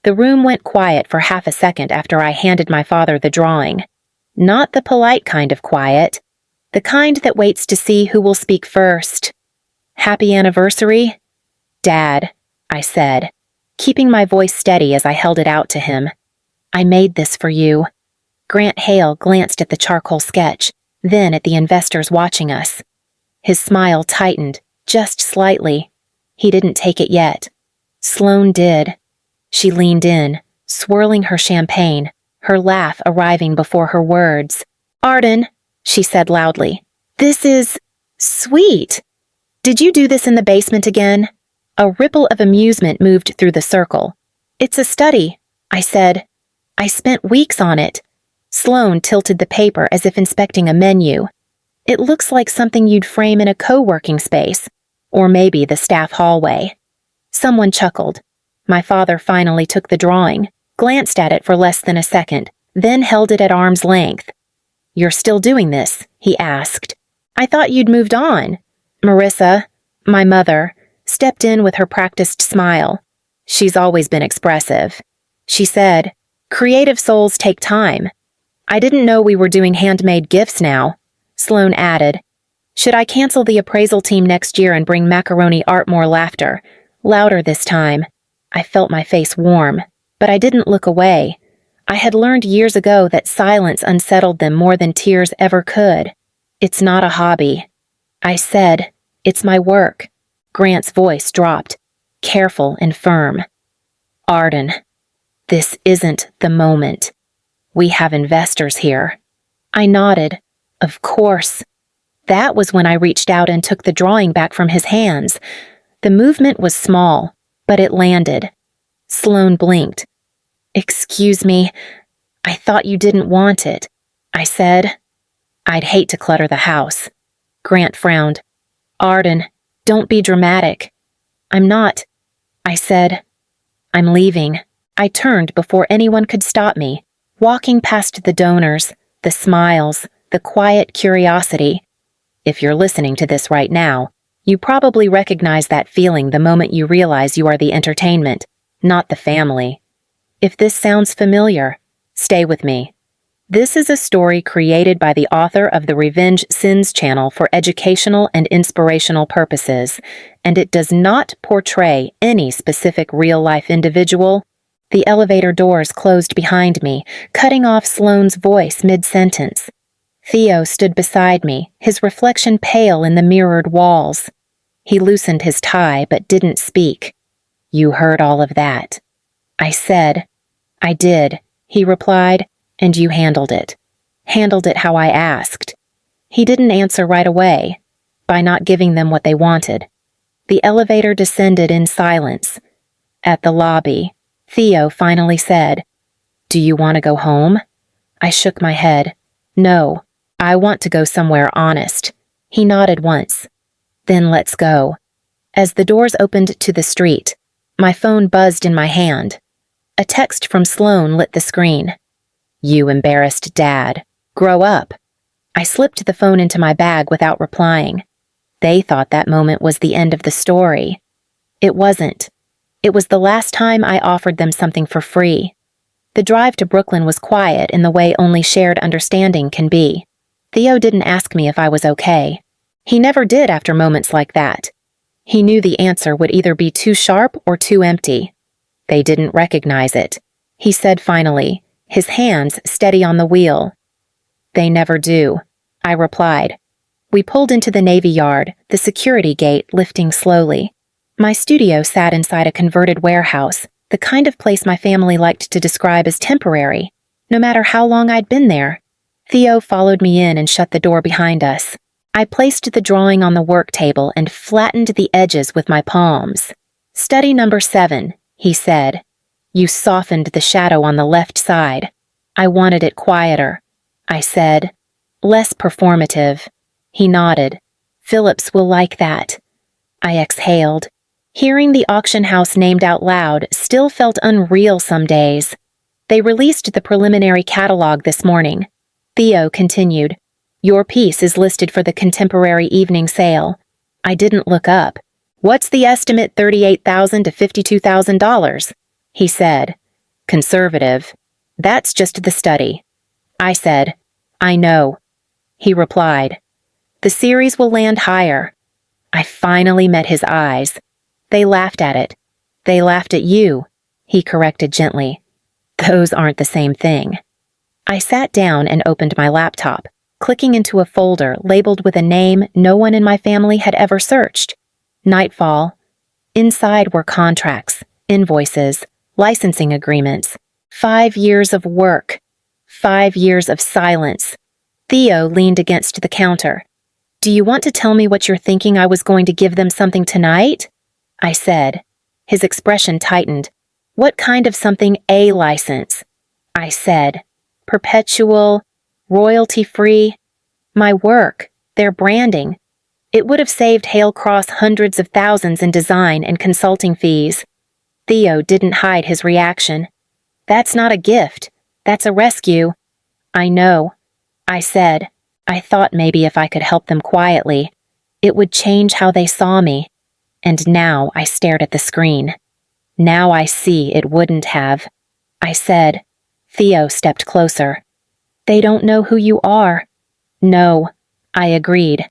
The room went quiet for half a second after I handed my father the drawing. Not the polite kind of quiet, the kind that waits to see who will speak first. "Happy anniversary?" "Dad," I said, keeping my voice steady as I held it out to him. "I made this for you." Grant Hale glanced at the charcoal sketch, then at the investors watching us. His smile tightened, just slightly. He didn't take it yet. Sloane did. She leaned in, swirling her champagne, her laugh arriving before her words. "Arden," she said loudly, "this is sweet. Did you do this in the basement again?" A ripple of amusement moved through the circle. "It's a study," I said. "I spent weeks on it." Sloane tilted the paper as if inspecting a menu. "It looks like something you'd frame in a co-working space, or maybe the staff hallway." Someone chuckled. My father finally took the drawing, glanced at it for less than a second, then held it at arm's length. "You're still doing this?" he asked. "I thought you'd moved on." Marissa, my mother, stepped in with her practiced smile. She's always been expressive. She said, "Creative souls take time." "I didn't know we were doing handmade gifts now," Sloane added. "Should I cancel the appraisal team next year and bring macaroni art more laughter? Louder this time." I felt my face warm, but I didn't look away. I had learned years ago that silence unsettled them more than tears ever could. "It's not a hobby." I said, "It's my work." Grant's voice dropped, careful and firm. "Arden, this isn't the moment. We have investors here." I nodded. Of course. That was when I reached out and took the drawing back from his hands. The movement was small, but it landed. Sloane blinked. "Excuse me, I thought you didn't want it," I said. "I'd hate to clutter the house." Grant frowned. "Arden, don't be dramatic." "I'm not," I said. "I'm leaving." I turned before anyone could stop me, walking past the donors, the smiles, the quiet curiosity. If you're listening to this right now, you probably recognize that feeling the moment you realize you are the entertainment, not the family. If this sounds familiar, stay with me. This is a story created by the author of the Revenge Sins channel for educational and inspirational purposes, and it does not portray any specific real-life individual. The elevator doors closed behind me, cutting off Sloane's voice mid-sentence. Theo stood beside me, his reflection pale in the mirrored walls. He loosened his tie but didn't speak. "You heard all of that." I said. "I did," he replied, "and you handled it. Handled it how I asked." He didn't answer right away, by not giving them what they wanted. The elevator descended in silence. At the lobby, Theo finally said, "Do you want to go home?" I shook my head. "No. I want to go somewhere honest." He nodded once. "Then let's go." As the doors opened to the street, my phone buzzed in my hand. A text from Sloane lit the screen. "You embarrassed dad. Grow up." I slipped the phone into my bag without replying. They thought that moment was the end of the story. It wasn't. It was the last time I offered them something for free. The drive to Brooklyn was quiet in the way only shared understanding can be. Theo didn't ask me if I was okay. He never did after moments like that. He knew the answer would either be too sharp or too empty. They didn't recognize it. He said finally, his hands steady on the wheel. "They never do," I replied. We pulled into the Navy Yard, the security gate lifting slowly. My studio sat inside a converted warehouse, the kind of place my family liked to describe as temporary, no matter how long I'd been there. Theo followed me in and shut the door behind us. I placed the drawing on the work table and flattened the edges with my palms. "Study number 7, he said. "You softened the shadow on the left side." I wanted it quieter. I said, "Less performative." He nodded. "Phillips will like that." I exhaled. Hearing the auction house named out loud still felt unreal some days. They released the preliminary catalog this morning. Theo continued, "Your piece is listed for the contemporary evening sale." I didn't look up. "What's the estimate, $38,000 to $52,000? He said. Conservative. That's just the study. I said, I know. He replied, the series will land higher. I finally met his eyes. They laughed at it. They laughed at you, he corrected gently. Those aren't the same thing. I sat down and opened my laptop, clicking into a folder labeled with a name no one in my family had ever searched. Nightfall. Inside were contracts, invoices, licensing agreements, 5 years of work, 5 years of silence. Theo leaned against the counter. Do you want to tell me what you're thinking I was going to give them something tonight? I said. His expression tightened. What kind of something? A license? I said. Perpetual, royalty-free. My work, their branding. It would have saved Hale Cross hundreds of thousands in design and consulting fees. Theo didn't hide his reaction. That's not a gift. That's a rescue. I know. I said. I thought maybe if I could help them quietly, it would change how they saw me. And now I stared at the screen. Now I see it wouldn't have. I said. Theo stepped closer. They don't know who you are. No, I agreed.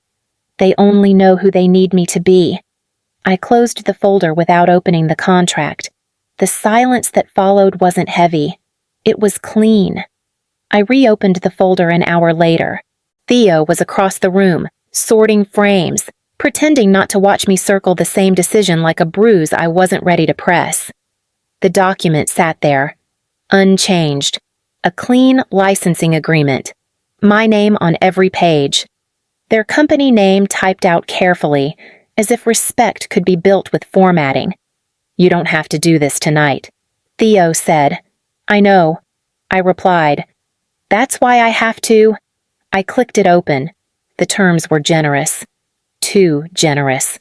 They only know who they need me to be. I closed the folder without opening the contract. The silence that followed wasn't heavy. It was clean. I reopened the folder an hour later. Theo was across the room, sorting frames, pretending not to watch me circle the same decision like a bruise I wasn't ready to press. The document sat there, unchanged, a clean licensing agreement, my name on every page. Their company name typed out carefully, as if respect could be built with formatting. You don't have to do this tonight, Theo said. I know, I replied. That's why I have to. I clicked it open. The terms were generous. Too generous.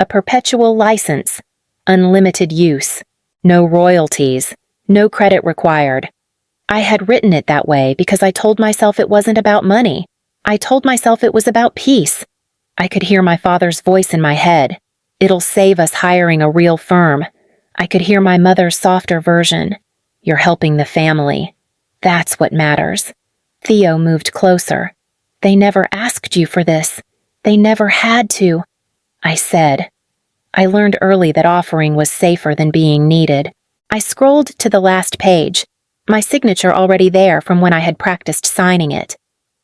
A perpetual license, unlimited use, no royalties, no credit required. I had written it that way because I told myself it wasn't about money. I told myself it was about peace. I could hear my father's voice in my head. It'll save us hiring a real firm. I could hear my mother's softer version. You're helping the family. That's what matters. Theo moved closer. They never asked you for this. They never had to. I said. I learned early that offering was safer than being needed. I scrolled to the last page, my signature already there from when I had practiced signing it.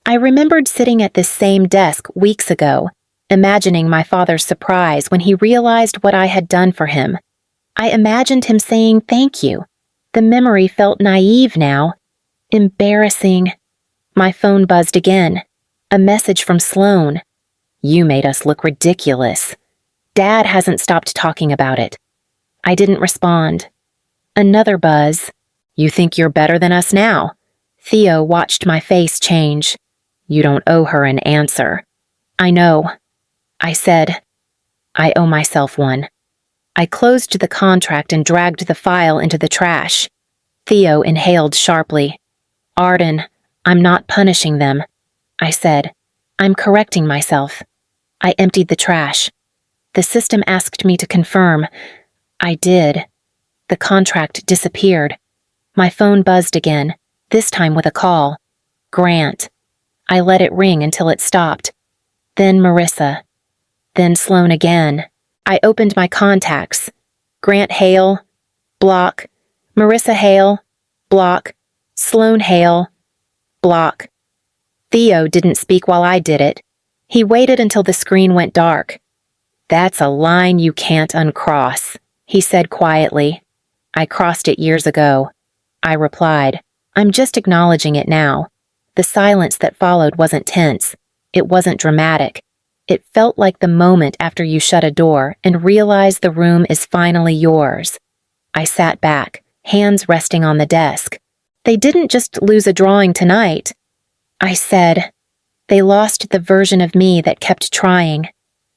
I remembered sitting at this same desk weeks ago, imagining my father's surprise when he realized what I had done for him. I imagined him saying thank you. The memory felt naive now. Embarrassing. My phone buzzed again. A message from Sloan. You made us look ridiculous. Dad hasn't stopped talking about it. I didn't respond. Another buzz. You think you're better than us now? Theo watched my face change. You don't owe her an answer. I know. I said. I owe myself one. I closed the contract and dragged the file into the trash. Theo inhaled sharply. Arden, I'm not punishing them. I said. I'm correcting myself. I emptied the trash. The system asked me to confirm. I did. The contract disappeared. My phone buzzed again, this time with a call. Grant. I let it ring until it stopped. Then Marissa. Then Sloan again. I opened my contacts. Grant Hale. Block. Marissa Hale. Block. Sloan Hale. Block. Theo didn't speak while I did it. He waited until the screen went dark. That's a line you can't uncross, he said quietly. I crossed it years ago. I replied, I'm just acknowledging it now. The silence that followed wasn't tense. It wasn't dramatic. It felt like the moment after you shut a door and realize the room is finally yours. I sat back, hands resting on the desk. They didn't just lose a drawing tonight. I said, they lost the version of me that kept trying.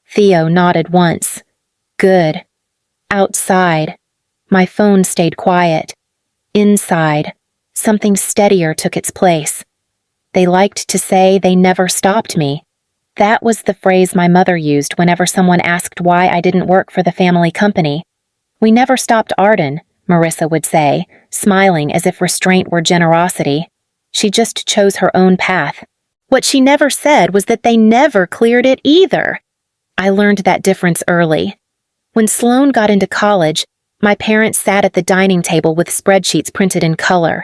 Theo nodded once. Good. Outside. My phone stayed quiet. Inside. Something steadier took its place. They liked to say they never stopped me. That was the phrase my mother used whenever someone asked why I didn't work for the family company. We never stopped Arden, Marissa would say, smiling as if restraint were generosity. She just chose her own path. What she never said was that they never cleared it either. I learned that difference early. When Sloan got into college, my parents sat at the dining table with spreadsheets printed in color.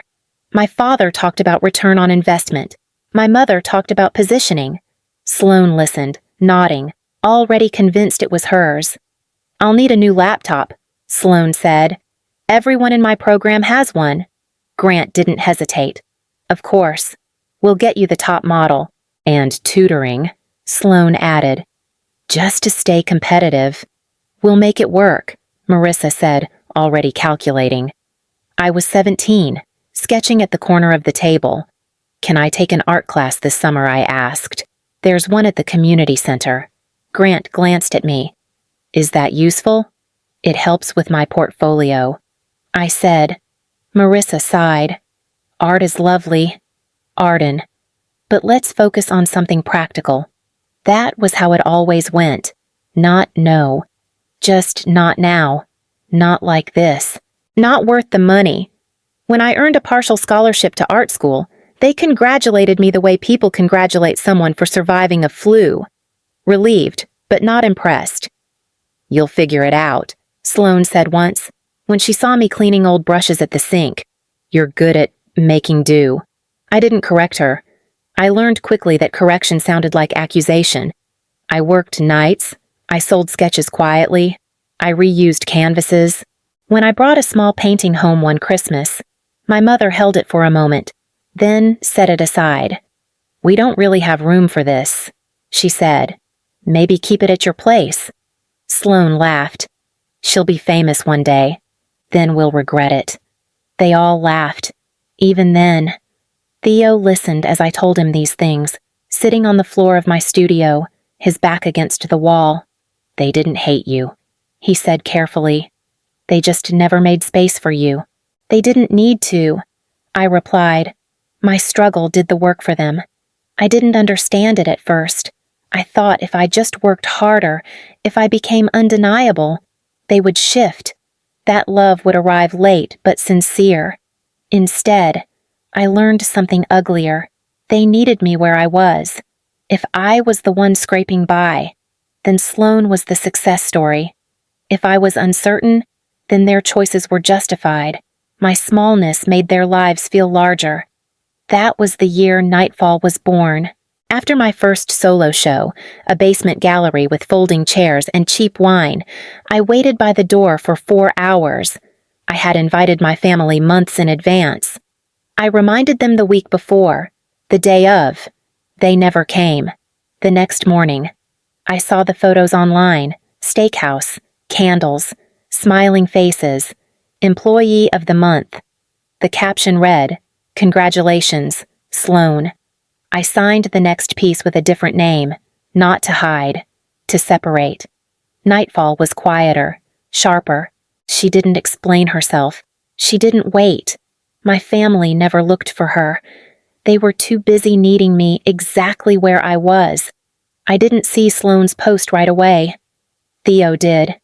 My father talked about return on investment. My mother talked about positioning. Sloan listened, nodding, already convinced it was hers. "I'll need a new laptop," Sloan said. "Everyone in my program has one." Grant didn't hesitate. "Of course. We'll get you the top model." "And tutoring," Sloan added. "Just to stay competitive." "We'll make it work," Marissa said, already calculating. I was 17, sketching at the corner of the table. "Can I take an art class this summer?" I asked. "There's one at the community center." Grant glanced at me. "Is that useful?" "It helps with my portfolio," I said. Marissa sighed. "Art is lovely." Arden. "But let's focus on something practical." That was how it always went. Not no. Just not now. Not like this. Not worth the money. When I earned a partial scholarship to art school, they congratulated me the way people congratulate someone for surviving a flu. Relieved, but not impressed. "You'll figure it out," Sloan said once, when she saw me cleaning old brushes at the sink. "You're good at making do." I didn't correct her. I learned quickly that correction sounded like accusation. I worked nights. I sold sketches quietly. I reused canvases. When I brought a small painting home one Christmas, my mother held it for a moment, then set it aside. "We don't really have room for this," she said. "Maybe keep it at your place." Sloan laughed. "She'll be famous one day. Then we'll regret it." They all laughed. Even then. Theo listened as I told him these things, sitting on the floor of my studio, his back against the wall. "They didn't hate you," he said carefully. "They just never made space for you." "They didn't need to," I replied. My struggle did the work for them. I didn't understand it at first. I thought if I just worked harder, if I became undeniable, they would shift. That love would arrive late but sincere. Instead, I learned something uglier. They needed me where I was. If I was the one scraping by, then Sloan was the success story. If I was uncertain, then their choices were justified. My smallness made their lives feel larger. That was the year Nightfall was born. After my first solo show, a basement gallery with folding chairs and cheap wine, I waited by the door for 4 hours. I had invited my family months in advance. I reminded them the week before, the day of. They never came. The next morning, I saw the photos online: steakhouse, candles, smiling faces, employee of the month. The caption read, "Congratulations, Sloan." I signed the next piece with a different name, not to hide, to separate. Nightfall was quieter, sharper. She didn't explain herself. She didn't wait. My family never looked for her. They were too busy needing me exactly where I was. I didn't see Sloan's post right away. Theo did.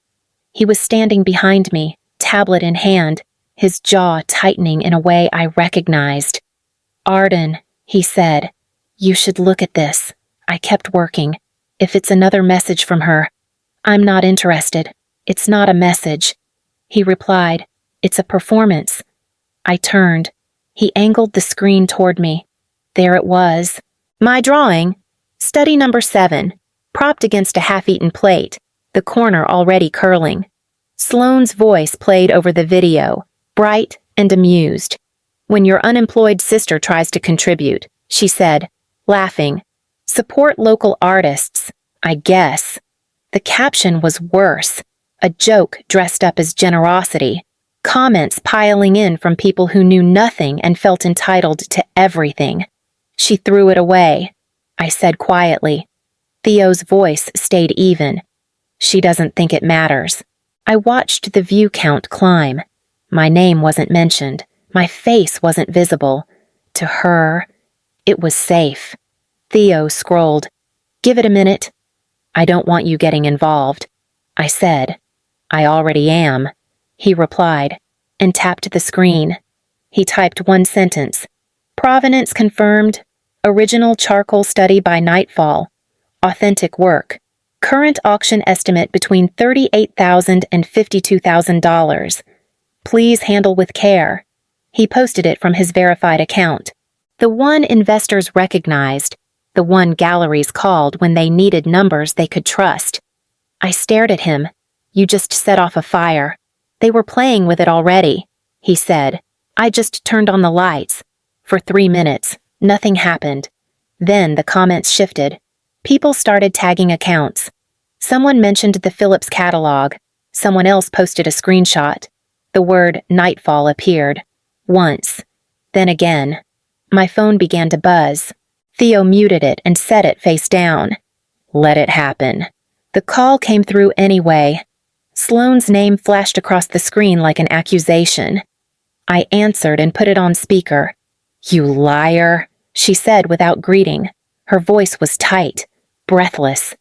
He was standing behind me, tablet in hand, his jaw tightening in a way I recognized. "Arden," he said, "you should look at this." I kept working. "If it's another message from her." "I'm not interested. It's not a message." He replied, "It's a performance." I turned. He angled the screen toward me. There it was. My drawing. Study number 7, propped against a half-eaten plate, the corner already curling. Sloane's voice played over the video, bright and amused. "When your unemployed sister tries to contribute," she said, laughing. "Support local artists, I guess." The caption was worse, a joke dressed up as generosity. Comments piling in from people who knew nothing and felt entitled to everything. She threw it away. I said quietly. Theo's voice stayed even. "She doesn't think it matters." I watched the view count climb. My name wasn't mentioned. My face wasn't visible. To her, it was safe. Theo scrolled. "Give it a minute." "I don't want you getting involved," I said. "I already am," he replied, and tapped the screen. He typed one sentence. Provenance confirmed. Original charcoal study by nightfall. Authentic work. Current auction estimate between $38,000 and $52,000. Please handle with care. He posted it from his verified account. The one investors recognized, the one galleries called when they needed numbers they could trust. I stared at him. You just set off a fire. They were playing with it already, he said. I just turned on the lights. For 3 minutes, nothing happened. Then the comments shifted. People started tagging accounts. Someone mentioned the Phillips catalog. Someone else posted a screenshot. The word nightfall appeared. Once. Then again. My phone began to buzz. Theo muted it and set it face down. Let it happen. The call came through anyway. Sloane's name flashed across the screen like an accusation. I answered and put it on speaker. You liar, she said without greeting. Her voice was tight, breathless.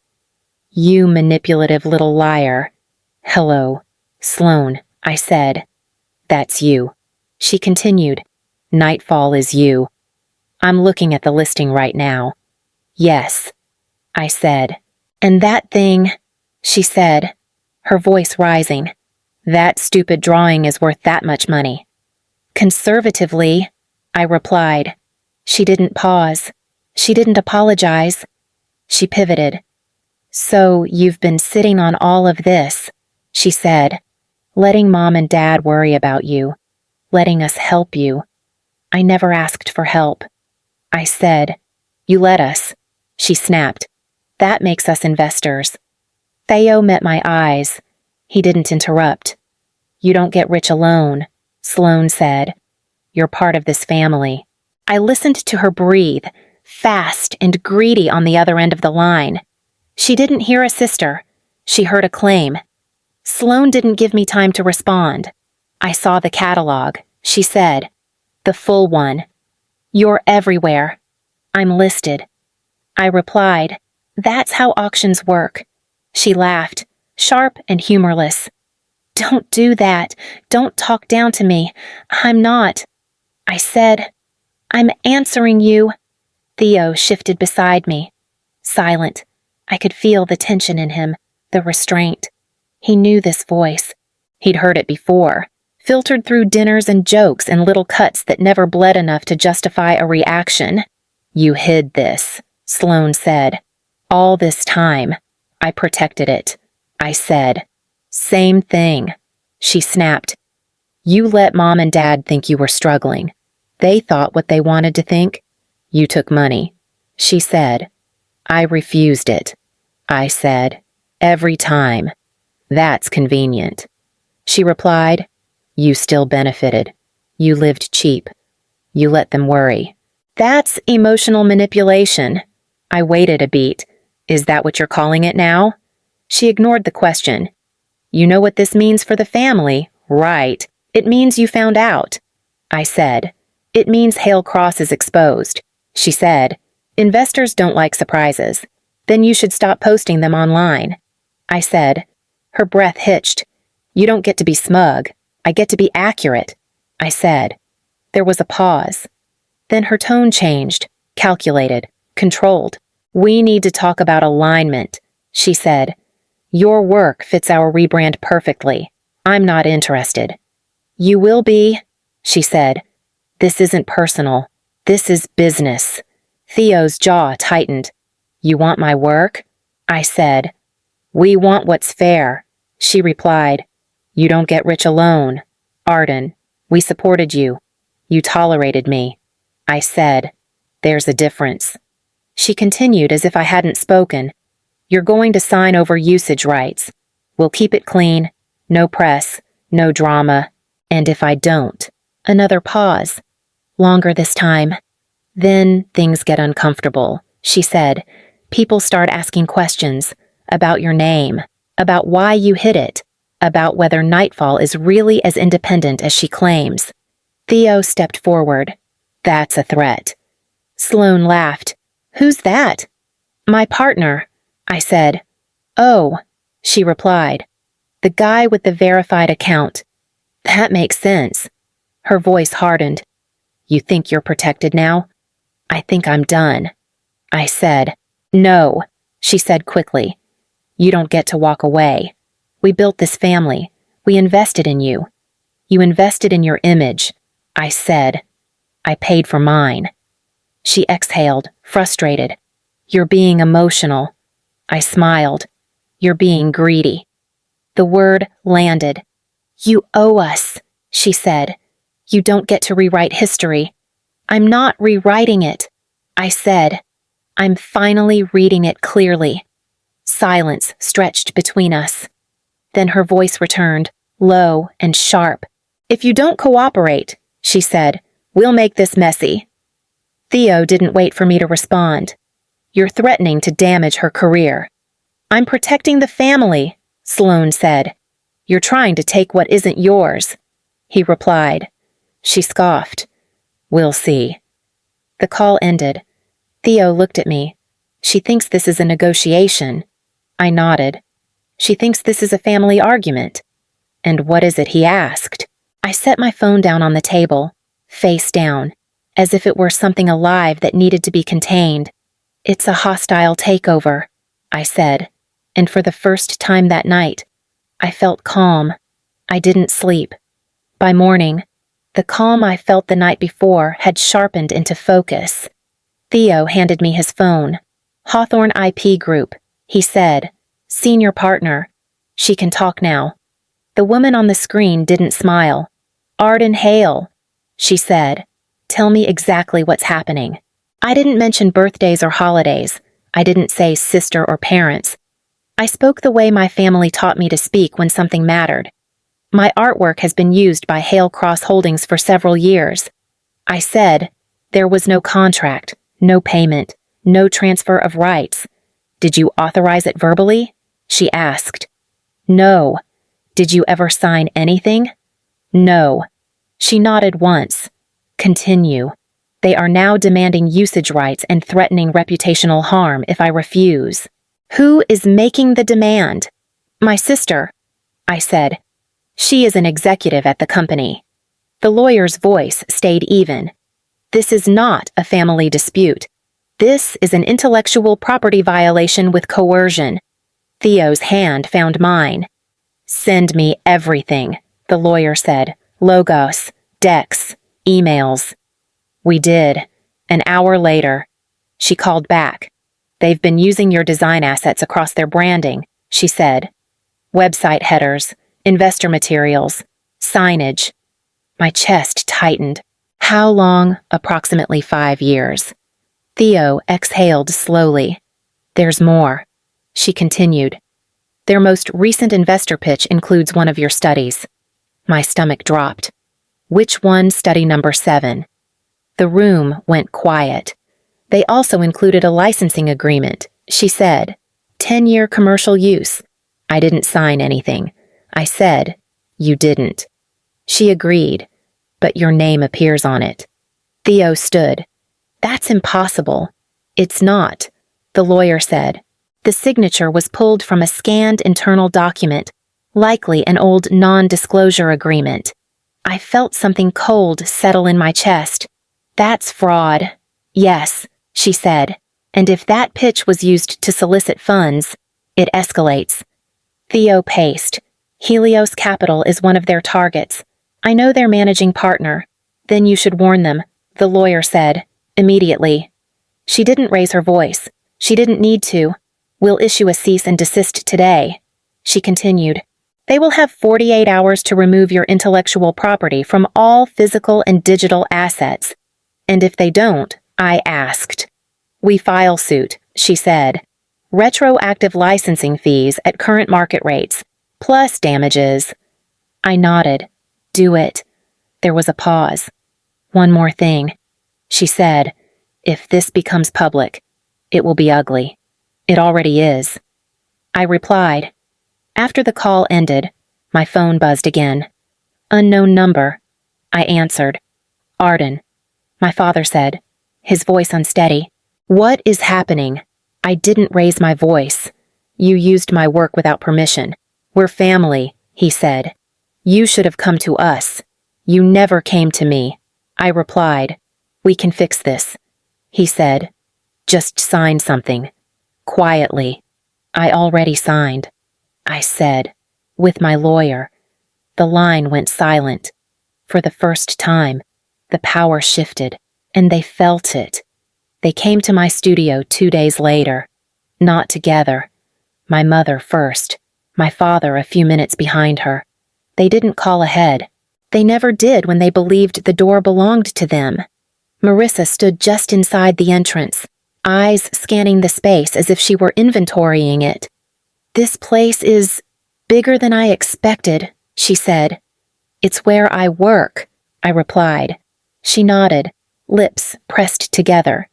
You manipulative little liar. Hello, Sloane, I said. That's you. She continued. Nightfall is you. I'm looking at the listing right now. Yes, I said. And that thing, she said, her voice rising. That stupid drawing is worth that much money. Conservatively, I replied. She didn't pause. She didn't apologize. She pivoted. So you've been sitting on all of this, she said, letting Mom and Dad worry about you, letting us help you. I never asked for help. I said, you let us. She snapped. That makes us investors. Theo met my eyes. He didn't interrupt. You don't get rich alone, Sloane said. You're part of this family. I listened to her breathe, fast and greedy on the other end of the line. She didn't hear a sister. She heard a claim. Sloane didn't give me time to respond. I saw the catalog, she said. The full one. You're everywhere. I'm listed. I replied, that's how auctions work. She laughed, sharp and humorless. Don't do that. Don't talk down to me. I'm not. I said, I'm answering you. Theo shifted beside me. Silent. I could feel the tension in him, the restraint. He knew this voice. He'd heard it before, filtered through dinners and jokes and little cuts that never bled enough to justify a reaction. You hid this, Sloane said. All this time. I protected it. I said. Same thing. She snapped. You let Mom and Dad think you were struggling. They thought what they wanted to think. You took money. She said. I refused it. I said. Every time. That's convenient. She replied. You still benefited. You lived cheap. You let them worry. That's emotional manipulation. I waited a beat. Is that what you're calling it now? She ignored the question. You know what this means for the family, right? It means you found out. I said. It means Hale Cross is exposed. She said. Investors don't like surprises. Then you should stop posting them online. I said. Her breath hitched. You don't get to be smug. I get to be accurate. I said. There was a pause. Then her tone changed, calculated, controlled. We need to talk about alignment, she said. Your work fits our rebrand perfectly. I'm not interested. You will be, she said. This isn't personal. This is business. Theo's jaw tightened. You want my work? I said. We want what's fair, she replied. You don't get rich alone. Arden, we supported you. You tolerated me. I said. There's a difference. She continued as if I hadn't spoken. You're going to sign over usage rights. We'll keep it clean. No press. No drama. And if I don't? Another pause. Longer this time. Then things get uncomfortable, she said. People start asking questions about your name, about why you hid it, about whether Nightfall is really as independent as she claims. Theo stepped forward. That's a threat. Sloane laughed. Who's that? My partner, I said. Oh, she replied. The guy with the verified account. That makes sense. Her voice hardened. You think you're protected now? I think I'm done. I said. No, she said quickly. You don't get to walk away. We built this family. We invested in you. You invested in your image. I said. I paid for mine. She exhaled, frustrated. You're being emotional. I smiled. You're being greedy. The word landed. You owe us, she said. You don't get to rewrite history. I'm not rewriting it, I said. I'm finally reading it clearly. Silence stretched between us. Then her voice returned, low and sharp. If you don't cooperate, she said, we'll make this messy. Theo didn't wait for me to respond. You're threatening to damage her career. I'm protecting the family, Sloane said. You're trying to take what isn't yours, he replied. She scoffed. We'll see. The call ended. Theo looked at me. She thinks this is a negotiation. I nodded. She thinks this is a family argument. And what is it he asked? I set my phone down on the table, face down, as if it were something alive that needed to be contained. It's a hostile takeover, I said, and for the first time that night, I felt calm. I didn't sleep. By morning, the calm I felt the night before had sharpened into focus. Theo handed me his phone. Hawthorne IP Group, he said. Senior partner. She can talk now. The woman on the screen didn't smile. Arden Hale, she said. Tell me exactly what's happening. I didn't mention birthdays or holidays. I didn't say sister or parents. I spoke the way my family taught me to speak when something mattered. My artwork has been used by Hale Cross Holdings for several years. I said, there was no contract, no payment, no transfer of rights. Did you authorize it verbally? She asked. No. Did you ever sign anything? No. She nodded once. Continue. They are now demanding usage rights and threatening reputational harm if I refuse. Who is making the demand? My sister, I said. She is an executive at the company. The lawyer's voice stayed even. This is not a family dispute. This is an intellectual property violation with coercion. Theo's hand found mine. Send me everything, the lawyer said. Logos, decks, emails. We did. An hour later. She called back. They've been using your design assets across their branding, she said. Website headers, investor materials, signage. My chest tightened. How long? Approximately 5 years. Theo exhaled slowly. There's more. She continued. Their most recent investor pitch includes one of your studies. My stomach dropped. Which one? Study number 7. The room went quiet. They also included a licensing agreement, she said. 10-year commercial use. I didn't sign anything. I said, you didn't. She agreed, but your name appears on it. Theo stood. That's impossible. It's not, the lawyer said. The signature was pulled from a scanned internal document, likely an old non-disclosure agreement. I felt something cold settle in my chest. That's fraud. Yes, she said. And if that pitch was used to solicit funds, it escalates. Theo paced. Helios Capital is one of their targets. I know their managing partner. Then you should warn them, the lawyer said, immediately. She didn't raise her voice. She didn't need to. We'll issue a cease and desist today. She continued. They will have 48 hours to remove your intellectual property from all physical and digital assets. And if they don't, I asked. We file suit, she said. Retroactive licensing fees at current market rates, plus damages. I nodded. Do it. There was a pause. One more thing. She said, if this becomes public, it will be ugly. It already is. I replied. After the call ended, my phone buzzed again. Unknown number. I answered. Arden. My father said, his voice unsteady. What is happening? I didn't raise my voice. You used my work without permission. We're family, he said. You should have come to us. You never came to me. I replied. We can fix this, he said. Just sign something. Quietly. I already signed, I said, with my lawyer. The line went silent. For the first time, the power shifted, and they felt it. They came to my studio 2 days later. Not together. My mother first, my father a few minutes behind her. They didn't call ahead. They never did when they believed the door belonged to them. Marissa stood just inside the entrance, eyes scanning the space as if she were inventorying it. This place is bigger than I expected, she said. It's where I work, I replied. She nodded, lips pressed together.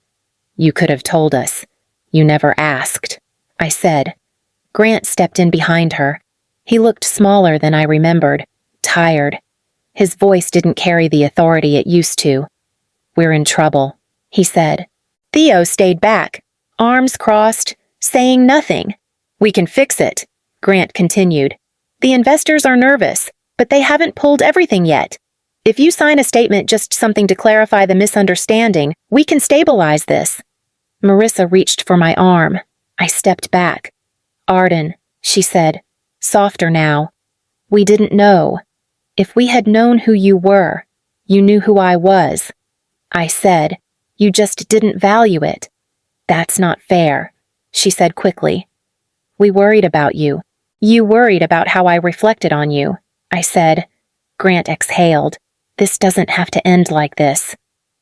You could have told us. You never asked, I said. Grant stepped in behind her. He looked smaller than I remembered, tired. His voice didn't carry the authority it used to. We're in trouble, he said. Theo stayed back, arms crossed, saying nothing. We can fix it, Grant continued. The investors are nervous, but they haven't pulled everything yet. If you sign a statement, just something to clarify the misunderstanding, we can stabilize this. Marissa reached for my arm. I stepped back. Arden, she said, softer now. We didn't know. If we had known who you were, you knew who I was. I said, you just didn't value it. That's not fair, she said quickly. We worried about you. You worried about how I reflected on you, I said. Grant exhaled. This doesn't have to end like this.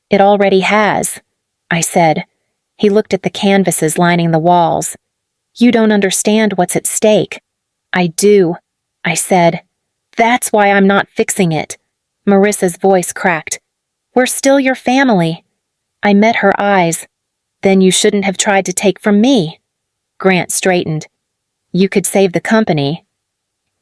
It already has, I said. He looked at the canvases lining the walls. You don't understand what's at stake. I do, I said. That's why I'm not fixing it. Marissa's voice cracked. We're still your family. I met her eyes. Then you shouldn't have tried to take from me. Grant straightened. You could save the company.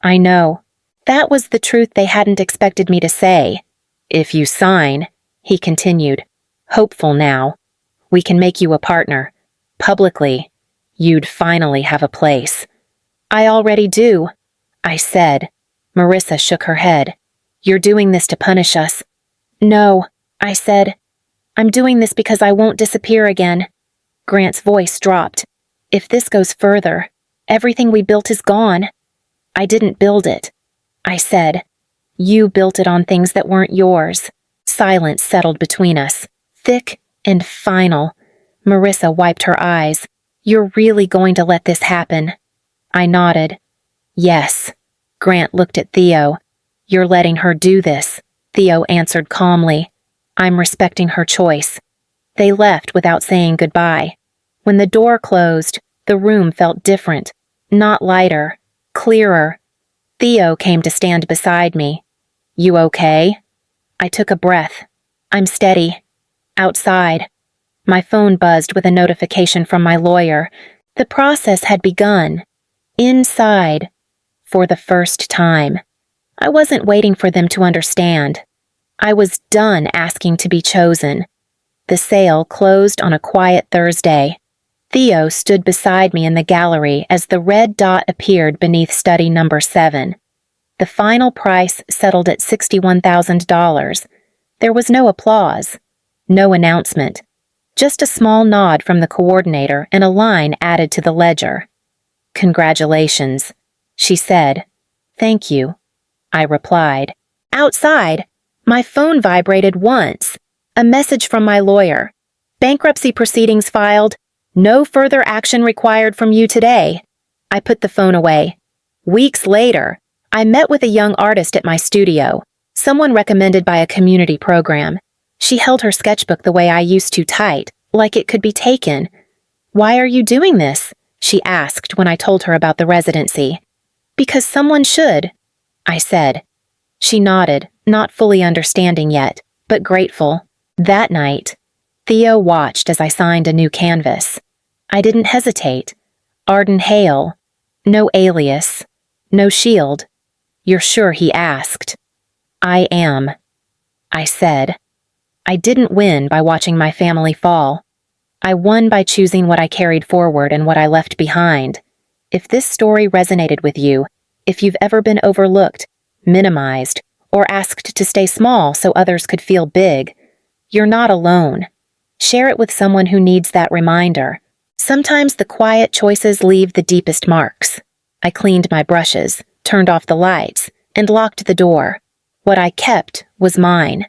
I know. That was the truth they hadn't expected me to say. If you sign, he continued, hopeful now, we can make you a partner. Publicly, you'd finally have a place. I already do, I said. Marissa shook her head. You're doing this to punish us. No, I said. I'm doing this because I won't disappear again. Grant's voice dropped. If this goes further, everything we built is gone. I didn't build it, I said. You built it on things that weren't yours. Silence settled between us, thick and final. Marissa wiped her eyes. You're really going to let this happen? I nodded. Yes. Grant looked at Theo. You're letting her do this, Theo answered calmly. I'm respecting her choice. They left without saying goodbye. When the door closed, the room felt different, not lighter, clearer. Theo came to stand beside me. You okay? I took a breath. I'm steady. Outside. My phone buzzed with a notification from my lawyer. The process had begun. Inside. For the first time. I wasn't waiting for them to understand. I was done asking to be chosen. The sale closed on a quiet Thursday. Theo stood beside me in the gallery as the red dot appeared beneath study number 7. The final price settled at $61,000. There was no applause, no announcement, just a small nod from the coordinator and a line added to the ledger. Congratulations, she said. Thank you, I replied. Outside, my phone vibrated once. A message from my lawyer. Bankruptcy proceedings filed. No further action required from you today. I put the phone away. Weeks later, I met with a young artist at my studio, someone recommended by a community program. She held her sketchbook the way I used to, tight, like it could be taken. Why are you doing this? She asked when I told her about the residency. Because someone should, I said. She nodded, not fully understanding yet, but grateful. That night, Theo watched as I signed a new canvas. I didn't hesitate. Arden Hale. No alias. No shield. You're sure he asked? I am, I said. I didn't win by watching my family fall. I won by choosing what I carried forward and what I left behind. If this story resonated with you, if you've ever been overlooked, minimized, or asked to stay small so others could feel big. You're not alone. Share it with someone who needs that reminder. Sometimes the quiet choices leave the deepest marks. I cleaned my brushes, turned off the lights, and locked the door. What I kept was mine.